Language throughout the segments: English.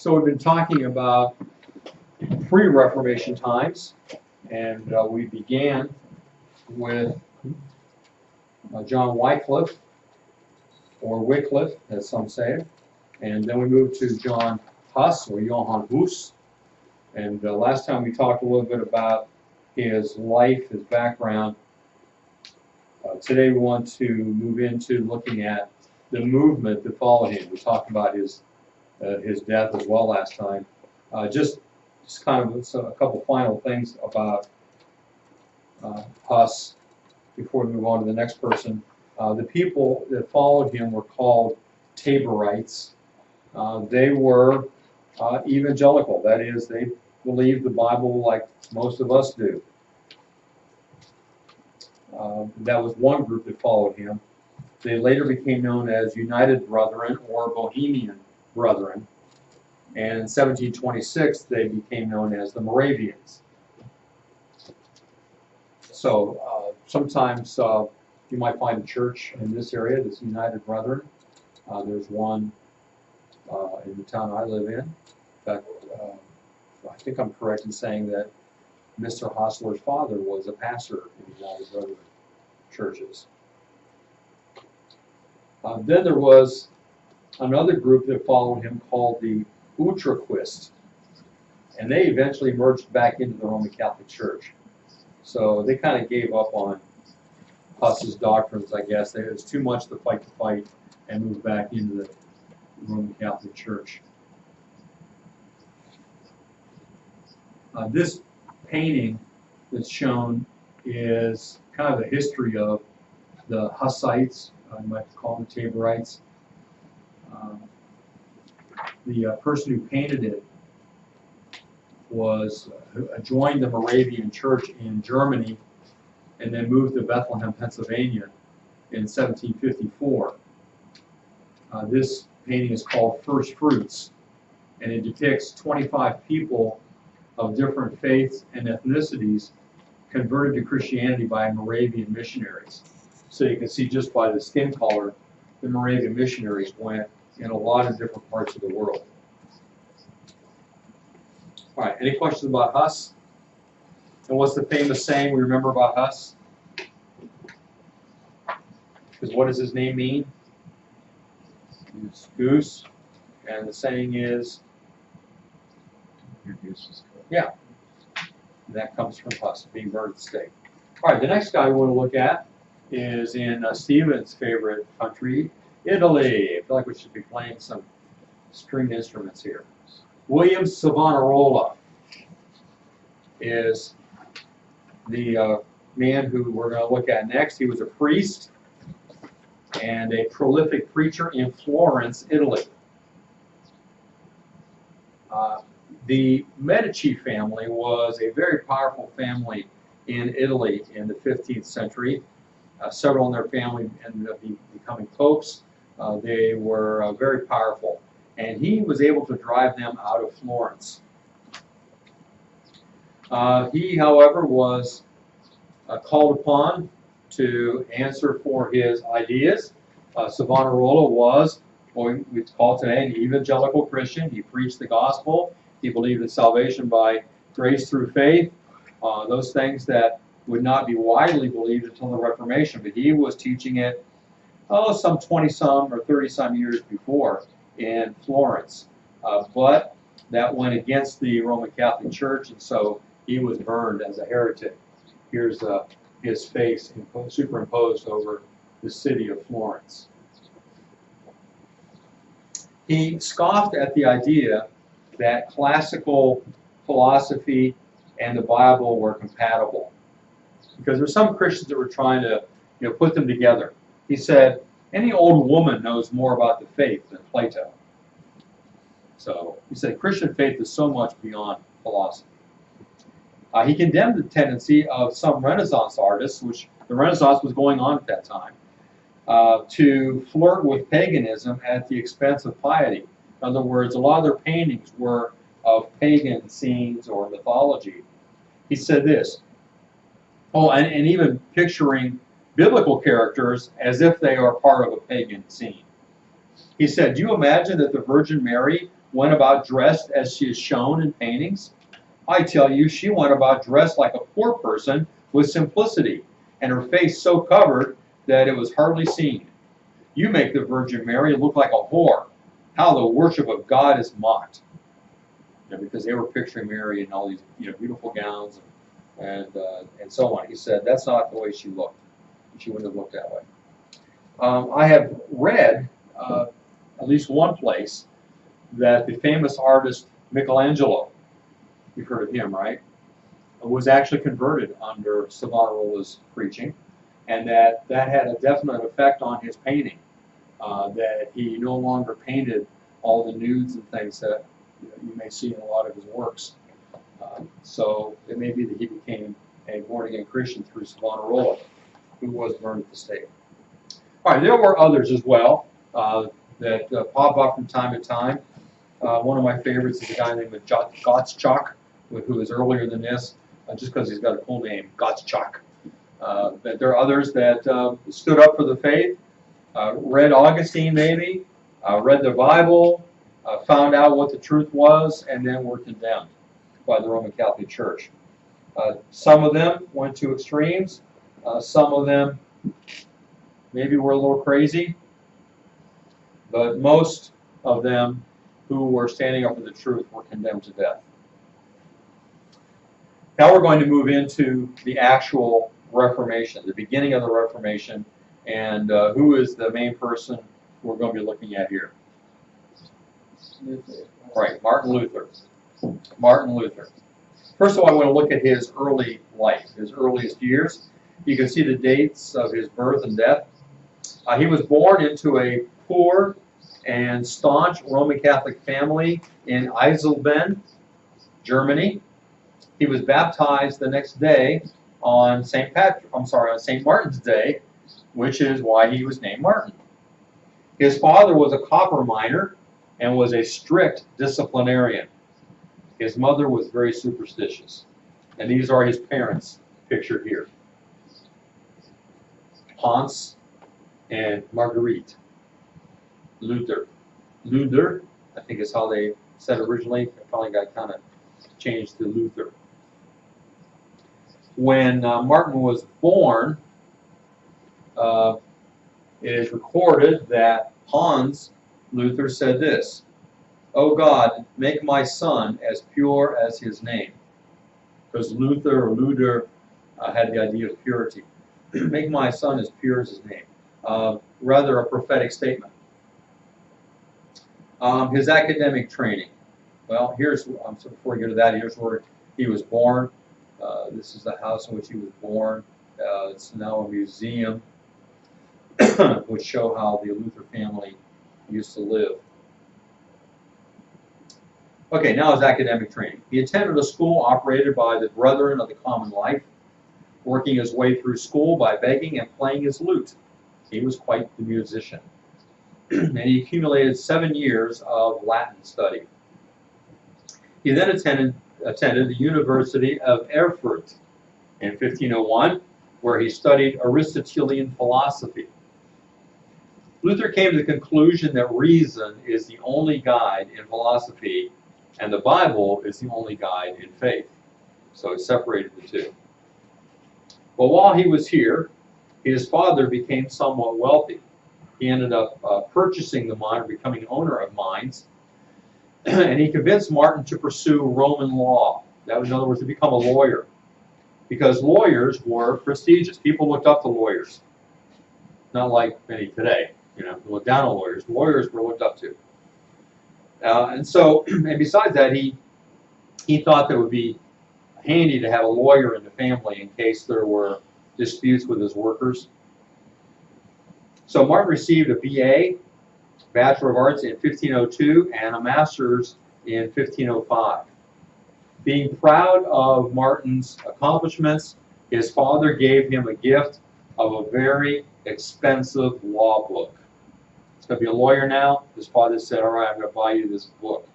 So we've been talking about pre-Reformation times, and we began with John Wycliffe, or Wycliffe, as some say, and then we moved to John Huss, or Johann Hus, and last time we talked a little bit about his life, his background. Today we want to move into looking at the movement that followed him. We talked about his death as well last time. Just kind of a couple final things about Huss before we move on to the next person. The people that followed him were called Taborites. They were evangelical. That is, they believed the Bible like most of us do. That was one group that followed him. They later became known as United Brethren or Bohemian Brethren. And in 1726, they became known as the Moravians. So sometimes you might find a church in this area that's United Brethren. There's one in the town I live in. In fact, I think I'm correct in saying that Mr. Hostler's father was a pastor in the United Brethren churches. Then there was another group that followed him called the Utraquist, and they eventually merged back into the Roman Catholic Church. So they kind of gave up on Huss's doctrines, I guess. It was too much to fight and move back into the Roman Catholic Church. This painting that's shown is kind of the history of the Hussites, you might call them Taborites. The person who painted it was joined the Moravian Church in Germany and then moved to Bethlehem, Pennsylvania in 1754. This painting is called First Fruits, and it depicts 25 people of different faiths and ethnicities converted to Christianity by Moravian missionaries. So you can see just by the skin color, the Moravian missionaries went in a lot of different parts of the world. All right, any questions about Huss? And what's the famous saying we remember about Huss? Because what does his name mean? It's goose. And the saying is? Your goose is cooked. Yeah. And that comes from Huss, being burned at the stake. All right, the next guy we want to look at is in Stephen's favorite country, Italy. I feel like we should be playing some stringed instruments here. William Savonarolla is the man who we're going to look at next. He was a priest and a prolific preacher in Florence, Italy. The Medici family was a very powerful family in Italy in the 15th century. Several in their family ended up becoming popes. They were very powerful, and he was able to drive them out of Florence. He, however, was called upon to answer for his ideas. Savonarolla was what we call today an evangelical Christian. He preached the gospel. He believed in salvation by grace through faith, those things that would not be widely believed until the Reformation, but he was teaching it some 20-some or 30-some years before in Florence. But that went against the Roman Catholic Church, and so he was burned as a heretic. Here's his face superimposed over the city of Florence. He scoffed at the idea that classical philosophy and the Bible were compatible, because there were some Christians that were trying to put them together. He said, any old woman knows more about the faith than Plato. So he said Christian faith is so much beyond philosophy. He condemned the tendency of some Renaissance artists, which the Renaissance was going on at that time, to flirt with paganism at the expense of piety. In other words, a lot of their paintings were of pagan scenes or mythology. He said this, and even picturing biblical characters as if they are part of a pagan scene. He said, do you imagine that the Virgin Mary went about dressed as she is shown in paintings? I tell you, she went about dressed like a poor person with simplicity, and her face so covered that it was hardly seen. You make the Virgin Mary look like a whore. How the worship of God is mocked. Because they were picturing Mary in all these beautiful gowns and so on. He said that's not the way she looked. She wouldn't have looked that way. I have read at least one place that the famous artist Michelangelo, you've heard of him, right, was actually converted under Savonarolla's preaching, and that had a definite effect on his painting, that he no longer painted all the nudes and things that you may see in a lot of his works. So it may be that he became a born-again Christian through Savonarolla, who was burned at the stake. All right, there were others as well that pop up from time to time. One of my favorites is a guy named Gottschalk, who is earlier than this, just because he's got a cool name, Gottschalk. But there are others that stood up for the faith, read Augustine maybe, read the Bible, found out what the truth was, and then were condemned by the Roman Catholic Church. Some of them went to extremes. Some of them maybe were a little crazy. But most of them who were standing up for the truth were condemned to death. Now we're going to move into the actual Reformation, the beginning of the Reformation, and who is the main person we're going to be looking at here? Right, Martin Luther. Martin Luther. First of all, I want to look at his early life, his earliest years. You can see the dates of his birth and death. He was born into a poor and staunch Roman Catholic family in Eisleben, Germany. He was baptized the next day on St. Martin's Day, which is why he was named Martin. His father was a copper miner and was a strict disciplinarian. His mother was very superstitious. And these are his parents pictured here. Hans and Marguerite Luther. Luther, I think is how they said originally. It probably got kind of changed to Luther. When Martin was born, it is recorded that Hans Luther said this: "O God, make my son as pure as his name." Because Luther or Luder had the idea of purity. Make my son as pure as his name. Rather a prophetic statement. His academic training. Well, here's, so before we get to that, here's where he was born. This is the house in which he was born. It's now a museum, which show how the Luther family used to live. Okay, now his academic training. He attended a school operated by the Brethren of the Common Life, working his way through school by begging and playing his lute. He was quite the musician. And he accumulated 7 years of Latin study. He then attended the University of Erfurt in 1501, where he studied Aristotelian philosophy. Luther came to the conclusion that reason is the only guide in philosophy, and the Bible is the only guide in faith. So he separated the two. But while he was here, his father became somewhat wealthy. He ended up purchasing the mine, or becoming owner of mines, and he convinced Martin to pursue Roman law. That was, in other words, to become a lawyer, because lawyers were prestigious. People looked up to lawyers, not like many today. Look down on lawyers. Lawyers were looked up to, and besides that, he thought that it would be handy to have a lawyer in the family in case there were disputes with his workers. So Martin received a BA, Bachelor of Arts, in 1502 and a Master's in 1505. Being proud of Martin's accomplishments, his father gave him a gift of a very expensive law book. He's going to be a lawyer now. His father said, "All right, I'm going to buy you this book."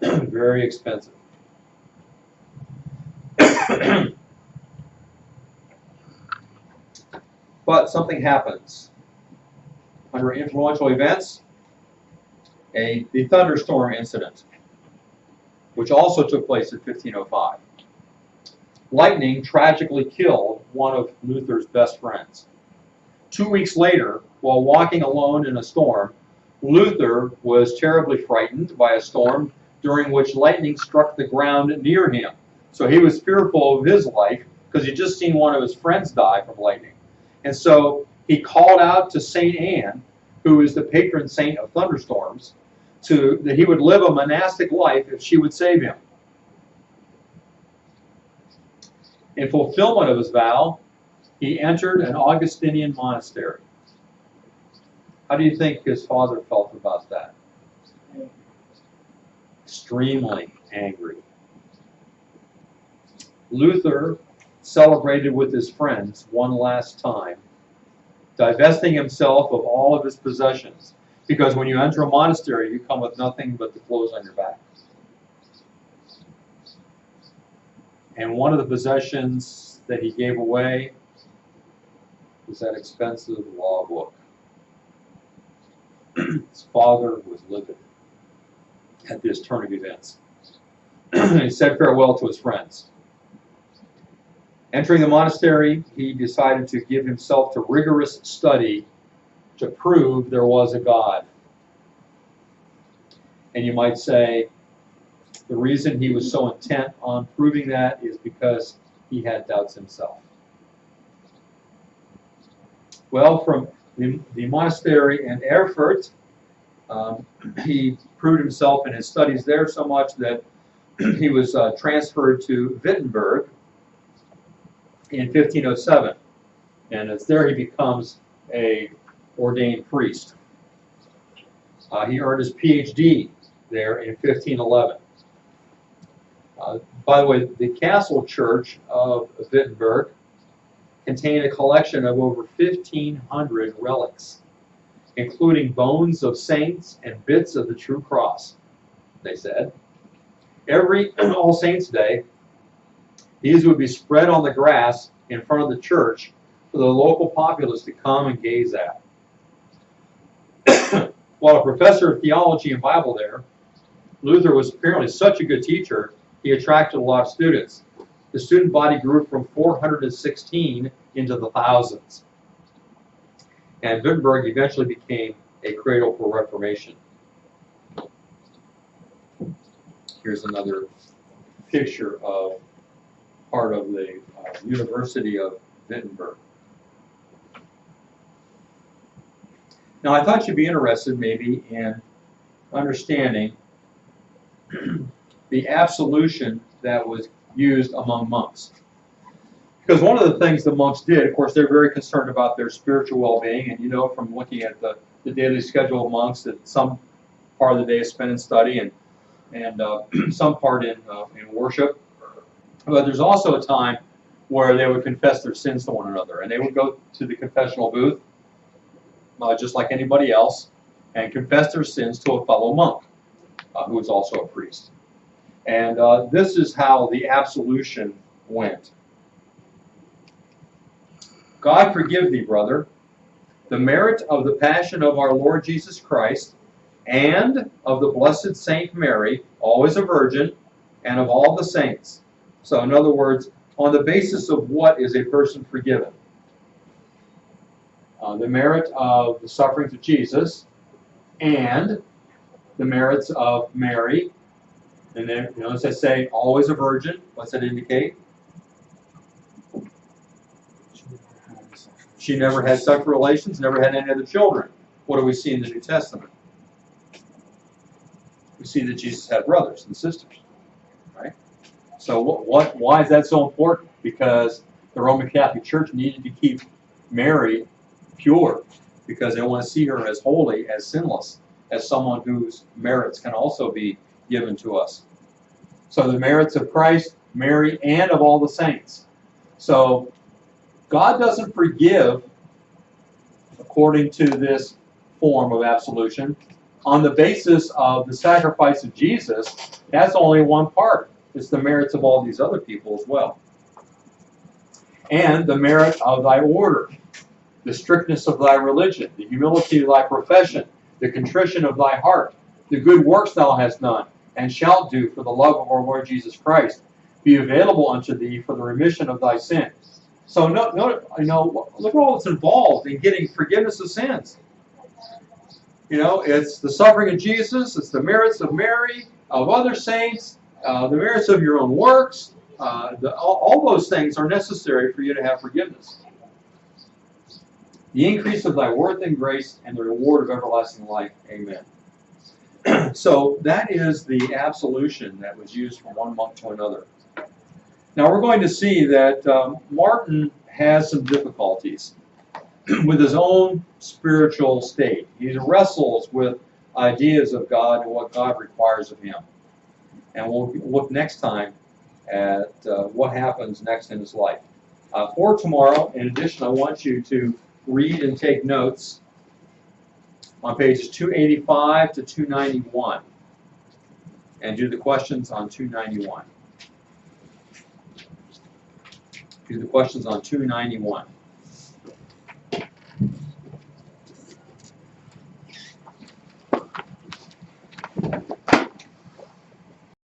Very expensive. But something happens. Under influential events, the thunderstorm incident, which also took place in 1505. Lightning tragically killed one of Luther's best friends. 2 weeks later, while walking alone in a storm, Luther was terribly frightened by a storm during which lightning struck the ground near him. So he was fearful of his life because he'd just seen one of his friends die from lightning. And so he called out to St. Anne, who is the patron saint of thunderstorms, that he would live a monastic life if she would save him. In fulfillment of his vow, he entered an Augustinian monastery. How do you think his father felt about that? Extremely angry. Luther celebrated with his friends one last time, divesting himself of all of his possessions. Because when you enter a monastery, you come with nothing but the clothes on your back. And one of the possessions that he gave away was that expensive law book. His father was livid at this turn of events. He said farewell to his friends. Entering the monastery, he decided to give himself to rigorous study to prove there was a God. And you might say, the reason he was so intent on proving that is because he had doubts himself. Well, from the monastery in Erfurt, he proved himself in his studies there so much that he was transferred to Wittenberg in 1507. And it's there he becomes a ordained priest. He earned his PhD there in 1511. By the way, the castle church of Wittenberg contained a collection of over 1,500 relics, including bones of saints and bits of the true cross, they said. Every All Saints' Day, these would be spread on the grass in front of the church for the local populace to come and gaze at. While a professor of theology and Bible there, Luther was apparently such a good teacher, he attracted a lot of students. The student body grew from 416 into the thousands. And Wittenberg eventually became a cradle for Reformation. Here's another picture of part of the University of Wittenberg. Now, I thought you'd be interested maybe in understanding the absolution that was used among monks. Because one of the things the monks did, of course, they're very concerned about their spiritual well-being, and you know from looking at the daily schedule of monks that some part of the day is spent in study and some part in worship. But there's also a time where they would confess their sins to one another, and they would go to the confessional booth, just like anybody else, and confess their sins to a fellow monk, who is also a priest. And this is how the absolution went. God forgive thee, brother, the merit of the passion of our Lord Jesus Christ, and of the blessed Saint Mary, always a virgin, and of all the saints. So in other words, on the basis of what is a person forgiven? The merit of the sufferings of Jesus, and the merits of Mary. And then, as I say, always a virgin. What's that indicate? She never had sexual relations, never had any other children. What do we see in the New Testament? We see that Jesus had brothers and sisters, right? So why is that so important? Because the Roman Catholic Church needed to keep Mary pure, because they want to see her as holy, as sinless, as someone whose merits can also be given to us. So the merits of Christ, Mary, and of all the saints. So God doesn't forgive, according to this form of absolution, on the basis of the sacrifice of Jesus. That's only one part. It's the merits of all these other people as well. And the merit of thy order, the strictness of thy religion, the humility of thy profession, the contrition of thy heart, the good works thou hast done, and shalt do for the love of our Lord Jesus Christ, be available unto thee for the remission of thy sin. So look at all that's involved in getting forgiveness of sins. It's the suffering of Jesus, it's the merits of Mary, of other saints, the merits of your own works. All those things are necessary for you to have forgiveness. The increase of thy worth and grace and the reward of everlasting life. Amen. So that is the absolution that was used from one monk to another. Now we're going to see that Martin has some difficulties with his own spiritual state. He wrestles with ideas of God and what God requires of him. And we'll look next time at what happens next in his life. For tomorrow, in addition, I want you to read and take notes on pages 285 to 291 and do the questions on 291. Do the questions on 291.